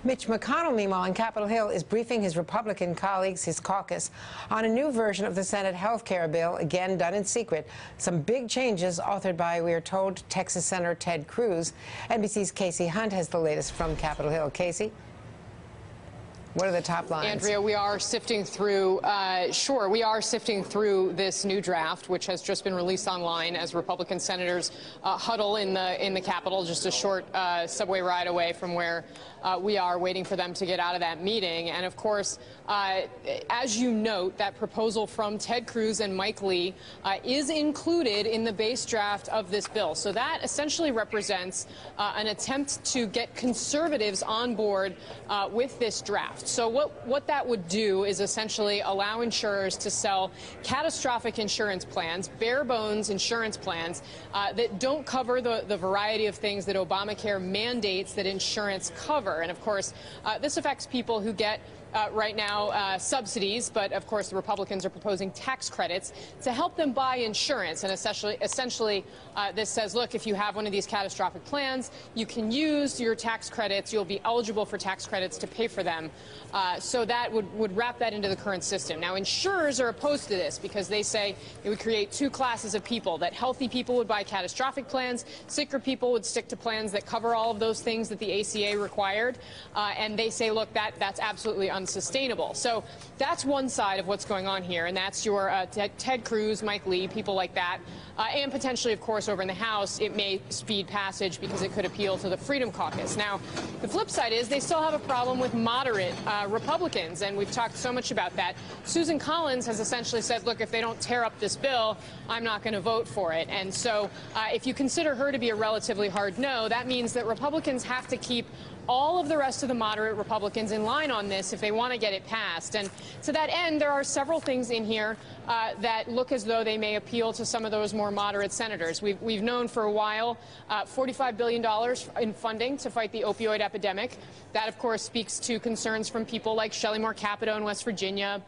Mitch McConnell, meanwhile, on Capitol Hill, is briefing his Republican colleagues, his caucus, on a new version of the Senate health care bill, again done in secret. Some big changes authored by, we are told, Texas Senator Ted Cruz. NBC's Kasie Hunt has the latest from Capitol Hill. Kasie? What are the top lines? Andrea, we are sifting through, we are sifting through this new draft, which has just been released online as Republican senators huddle in the Capitol, just a short subway ride away from where we are, waiting for them to get out of that meeting. And of course, as you note, that proposal from Ted Cruz and Mike Lee is included in the base draft of this bill. So that essentially represents an attempt to get conservatives on board with this draft. So what that would do is essentially allow insurers to sell catastrophic insurance plans, bare bones insurance plans that don't cover the variety of things that Obamacare mandates that insurance cover. And of course, this affects people who get right now subsidies, but of course the Republicans are proposing tax credits to help them buy insurance. And essentially this says, look, if you have one of these catastrophic plans, you can use your tax credits. You'll be eligible for tax credits to pay for them. So that would wrap that into the current system. Now, insurers are opposed to this because they say it would create two classes of people, that healthy people would buy catastrophic plans, sicker people would stick to plans that cover all of those things that the ACA required. And they say, look, that's absolutely unsustainable. So that's one side of what's going on here, and that's your Ted Cruz, Mike Lee, people like that. And potentially, of course, over in the House, it may speed passage because it could appeal to the Freedom Caucus. Now, the flip side is they still have a problem with moderate Republicans, and we've talked so much about that. Susan Collins has essentially said, look, if they don't tear up this bill, I'm not going to vote for it. And so if you consider her to be a relatively hard no, that means that Republicans have to keep all of the rest of the moderate Republicans in line on this if they want to get it passed. And to that end, there are several things in here that look as though they may appeal to some of those more moderate senators. We've known for a while $45 billion in funding to fight the opioid epidemic. That, of course, speaks to concerns from people like Shelley Moore Capito in West Virginia,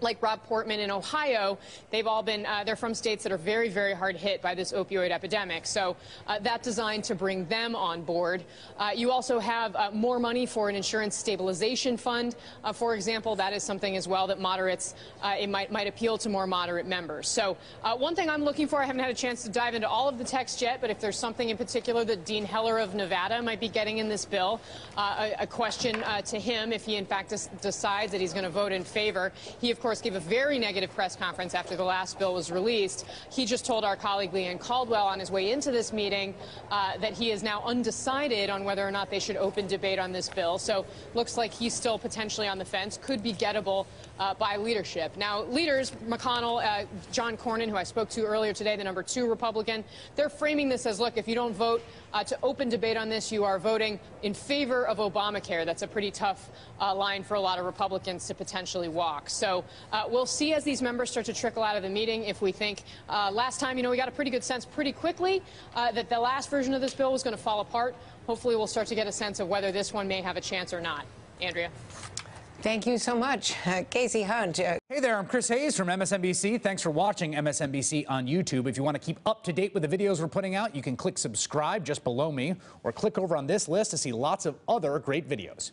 like Rob Portman in Ohio. They've all been, they're from states that are very, very hard hit by this opioid epidemic. So that's designed to bring them on board. You also have more money for an insurance stabilization fund. For example, that is something as well that moderates, it might appeal to more moderate members. So one thing I'm looking for, I haven't had a chance to dive into all of the text yet, but if there's something in particular that Dean Heller of Nevada might be getting in this bill, a question to him if he in fact decides that he's going to vote in favor. He, of course, gave a very negative press conference after the last bill was released. He just told our colleague Leanne Caldwell on his way into this meeting that he is now undecided on whether or not they should open debate on this bill. So looks like he's still potentially on the fence, could be gettable by leadership. Now, leaders, McConnell, John Cornyn, who I spoke to earlier today, the #2 Republican, they're framing this as, look, if you don't vote to open debate on this, you are voting in favor of Obamacare. That's a pretty tough line for a lot of Republicans to potentially walk. So we'll see as these members start to trickle out of the meeting if we think last time, we got a pretty good sense pretty quickly that the last version of this bill was going to fall apart. Hopefully we'll start to get a sense of whether this one may have a chance or not. Andrea. Thank you so much. Kasie Hunt. Hey there, I'm Chris Hayes from MSNBC. Thanks for watching MSNBC on YouTube. If you want to keep up to date with the videos we're putting out, you can click subscribe just below me or click over on this list to see lots of other great videos.